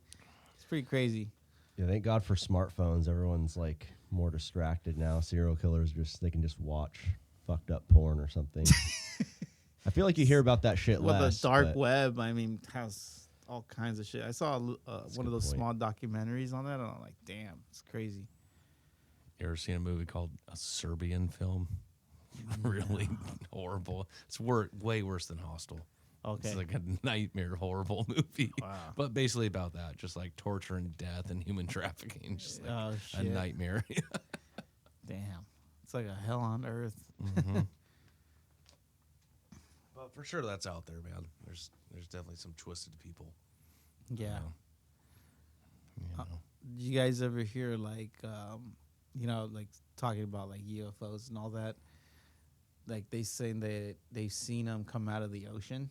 It's pretty crazy. Yeah, thank God for smartphones. Everyone's like more distracted now. Serial killers they can just watch fucked up porn or something. I feel like you hear about that shit Well, less. the dark but- web, I mean, has all kinds of shit. I saw one of good those point. small documentaries on that, and I'm like, damn, it's crazy. You ever seen a movie called A Serbian Film? Really horrible. It's way worse than Hostel. Okay. It's like a nightmare, horrible movie. Wow. But basically about that, just like torture and death and human trafficking, just like Oh, a shit. nightmare. Damn. It's like a hell on earth. But for sure, that's out there, man. There's definitely some twisted people. Yeah. You know. Did you guys ever hear like like talking about like UFOs and all that? Like they saying that they've seen them come out of the ocean,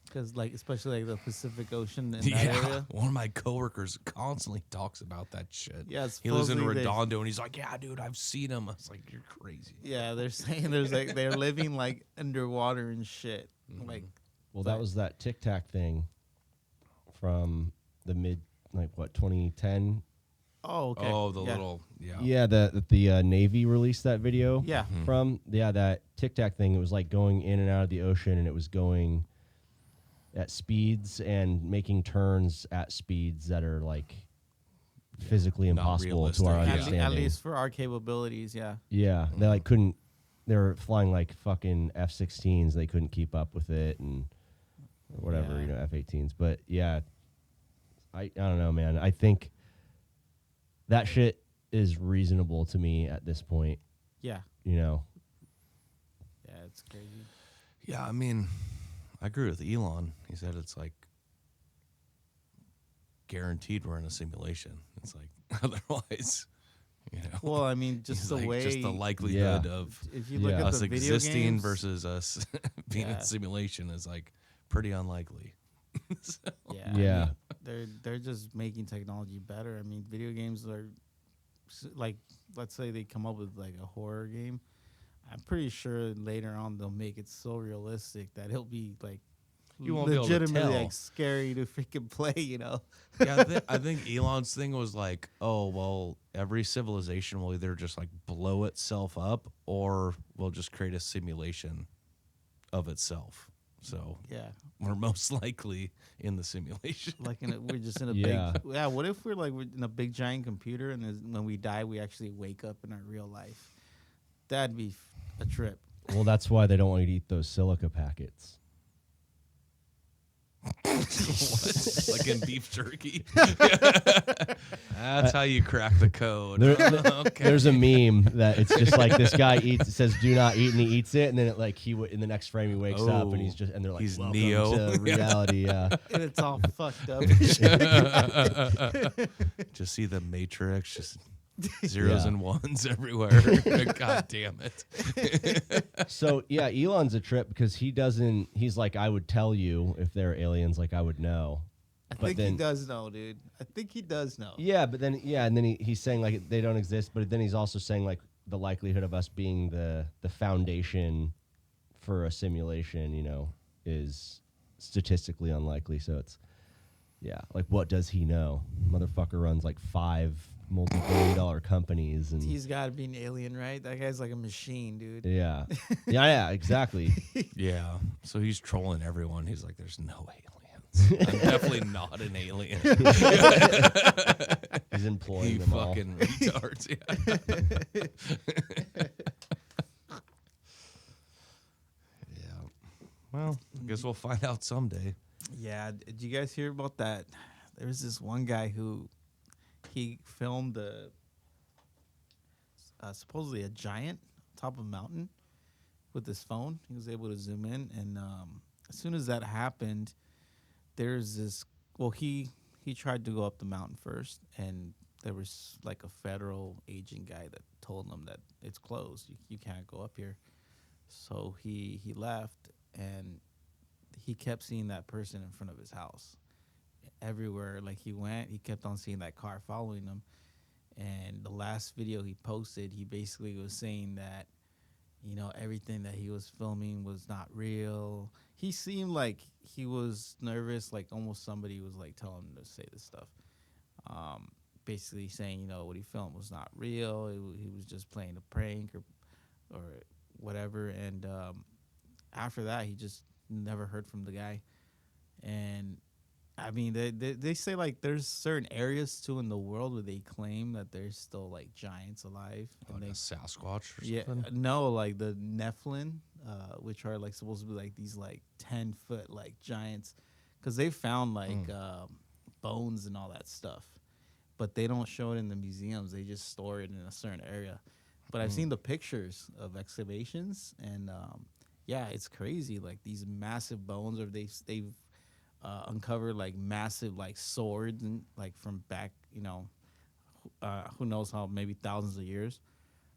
because like especially like the Pacific Ocean in that area. One of my coworkers constantly talks about that shit. Yeah, he lives in supposedly they- Redondo, and he's like, "Yeah, dude, I've seen him." I was like, "You're crazy." Yeah, they're saying there's like they're living like underwater and shit. Like Well, that was that Tic Tac thing from the mid, 2010. oh okay. Oh, the yeah. little yeah. Yeah, the Navy released that video. Yeah. From that Tic Tac thing. It was like going in and out of the ocean, and it was going at speeds and making turns at speeds that are like physically Not impossible to our realistic. understanding. At least for our capabilities, yeah. Yeah, they like couldn't. They were flying like fucking F-16s. They couldn't keep up with it, and or whatever, Yeah. you know, F-18s. But yeah, I don't know, man. I think that shit is reasonable to me at this point. Yeah. You know, Yeah, it's crazy. Yeah, I mean, I agree with Elon. He said it's like guaranteed we're in a simulation. It's like otherwise, you know. Well, I mean, just He's the like, way just the likelihood Yeah. of if you look Yeah. at us the video existing games versus us being in Yeah. a simulation is like pretty unlikely. So, yeah, Yeah. I mean, they're just making technology better. I mean, video games are like, let's say they come up with like a horror game. I'm pretty sure later on they'll make it so realistic that it'll be like You won't be able to legitimately tell. like scary to freaking play. You know? yeah, I think Elon's thing was like, oh, well, every civilization will either just like blow itself up or we'll just create a simulation of itself. So Yeah. we're most likely in the simulation. Like we're just in a Yeah. big yeah. What if we're in a big giant computer and when we die we actually wake up in our real life? That'd be a trip. well, that's why they don't want you to eat those silica packets. What? Like in beef jerky. That's how you crack the code. Okay. There's a meme that it's just like this guy eats. It says "Do not eat," and he eats it, and then it like in the next frame he wakes up and they're like, he's "Welcome Neo." to reality." Yeah, And it's all fucked up. Just see the Matrix, just zeros Yeah. and ones everywhere. God damn it. So yeah, Elon's a trip because he doesn't. He's like, I would tell you if they're aliens, like I would know. I But think then, he does know, dude. I think he does know. yeah, but then and then he's saying like they don't exist. But then he's also saying like the likelihood of us being the foundation for a simulation, you know, is statistically unlikely. So it's like what does he know? Motherfucker runs like 5 multi-billion-dollar companies, and He's got to be an alien, right? That guy's like a machine, dude. yeah, exactly. Yeah. So he's trolling everyone. He's like, there's no aliens. I'm definitely not an alien. He's employing You them all. fucking retards. Yeah. Yeah. Well, I guess we'll find out someday. Yeah. Did you guys hear about that? There was this one guy who he filmed supposedly a giant top of a mountain with his phone. He was able to zoom in, and as soon as that happened, there's this. Well, he tried to go up the mountain first, and there was like a federal agent guy that told him that it's closed. You can't go up here. So he left, and he kept seeing that person in front of his house. Everywhere like he went, he kept on seeing that car following him. And the last video he posted, he basically was saying that, you know, everything that he was filming was not real. He seemed like he was nervous, like almost somebody was like telling him to say this stuff. Basically saying, you know, what he filmed was not real. He was just playing a prank or whatever. And after that, he just never heard from the guy. And I mean, they say like there's certain areas too in the world where they claim that there's still like giants alive. Like And a Sasquatch or yeah, something? no, like the Nephilim, which are like supposed to be like these like 10-foot like giants, because they found like bones and all that stuff, but they don't show it in the museums. They just store it in a certain area. But I've seen the pictures of excavations, and yeah, it's crazy. Like these massive bones, or they've uncovered like massive like swords and like from back, you know, who knows how, maybe thousands of years.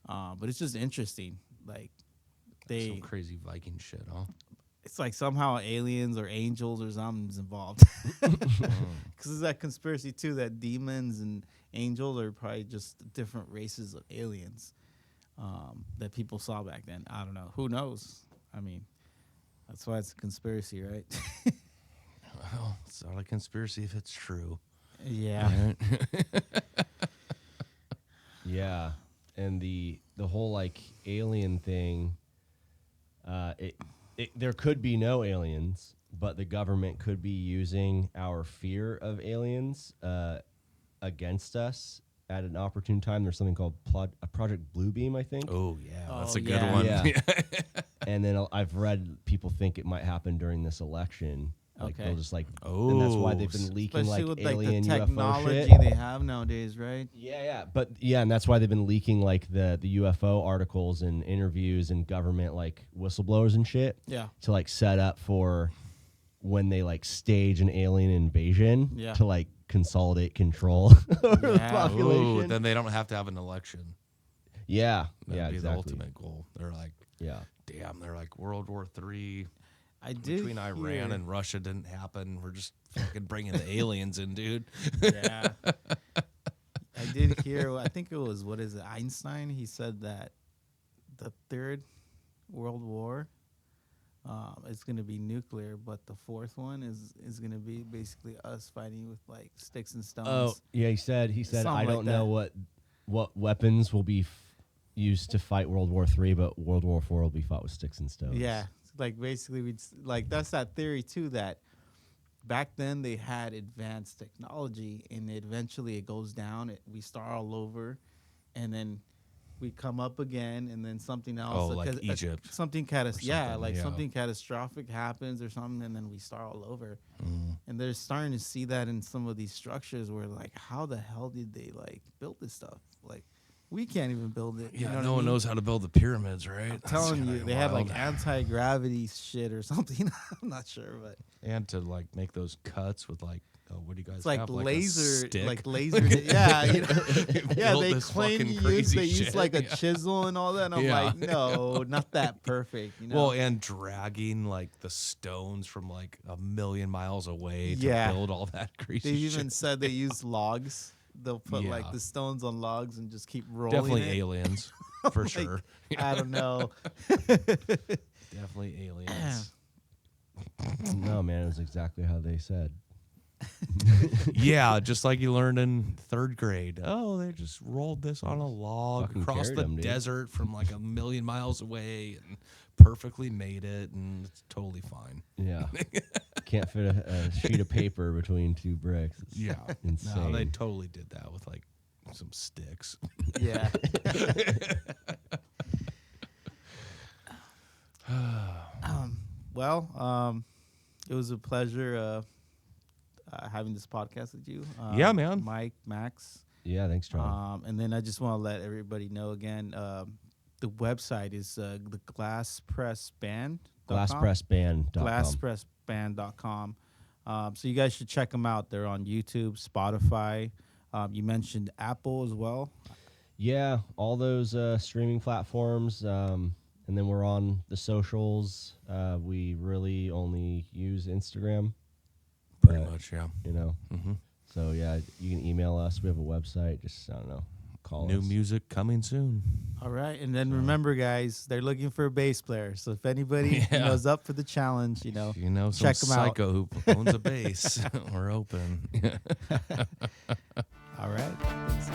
But it's just interesting. Like Some crazy Viking shit, huh? it's like somehow aliens or angels or something's involved. Because there's that conspiracy too that demons and angels are probably just different races of aliens that people saw back then. I don't know. Who knows? I mean, that's why it's a conspiracy, right? Well, it's not a conspiracy if it's true. Yeah. Yeah, and the whole like alien thing, there could be no aliens, but the government could be using our fear of aliens against us at an opportune time. There's something called Project Bluebeam, I think. Oh yeah, that's Oh, a good yeah. one. Yeah. And then I've read people think it might happen during this election. Like Okay. they'll just like, and that's why Oh, they've been leaking Especially like with like the alien UFO technology shit. they have nowadays, right? Yeah, but yeah, and that's why they've been leaking like the UFO articles and interviews and government like whistleblowers and shit Yeah. to like set up for when they like stage an alien invasion Yeah. to like consolidate control over the Yeah. population. Ooh, then they don't have to have an election. Yeah, That'd yeah, be exactly. the ultimate goal. They're like, Yeah, damn, they're like World War III I did between Iran hear- and Russia didn't happen. We're just fucking bringing the aliens in, dude. Yeah. I did hear, I think it was, what is it, Einstein? He said that the third World War is going to be nuclear, but the fourth one is going to be basically us fighting with like sticks and stones. Oh, yeah. He said Something I like don't know that. what weapons will be used to fight World War III, but World War IV will be fought with sticks and stones. Yeah. Like basically, like that's that theory too that back then they had advanced technology, and eventually it goes down. We start all over, and then we come up again, and then something else. Oh, like Egypt something or something, yeah. something catastrophic happens or something, and then we start all over. And they're starting to see that in some of these structures where like, how the hell did they like build this stuff? Like, we can't even build it. You Yeah, know what no I one mean? knows how to build the pyramids, right? I'm telling you, they had like wild. anti-gravity shit or something. I'm not sure, but And to like make those cuts with like, oh, what do you guys it's like have? laser, a stick? like laser. Yeah, you know? Yeah. Built They this claim fucking you crazy use shit. like a Yeah. chisel and all that. And I'm Yeah. like, no, not that perfect. You know? Well, and dragging like the stones from like a million miles away to Yeah. build all that crazy they shit. even said they use logs. They'll put like Yeah. the stones on logs and just keep rolling. Definitely it. aliens, for Like, sure. I don't know. Definitely aliens. No, man, it was exactly how they said. Yeah, just like you learned in third grade. Oh, they just rolled this on a log Fucking across carried the 'em, dude. desert from like a million miles away and perfectly made it, and it's totally fine. Yeah, can't fit a sheet of paper between two bricks. It's Yeah. insane. No, they totally did that with like some sticks. Yeah. Well, it was a pleasure having this podcast with you. Yeah, man. Mike, Max. Yeah, thanks, John. And then I just want to let everybody know again, the website is the GLASSPRESS GlassPressBand.com. GlassPressBand.com. So you guys should check them out. They're on YouTube, Spotify. You mentioned Apple as well. Yeah, all those streaming platforms. And then we're on the socials. We really only use Instagram. Pretty But, much, yeah. You know, Mm-hmm. so yeah, you can email us. We have a website. Just, I don't know, call New us. music coming soon. All right. And then remember, guys, they're looking for a bass player. So if anybody Yeah. is up for the challenge, you know, You know, some check 'em out. psycho who owns a bass. We're open. all right. Thanks.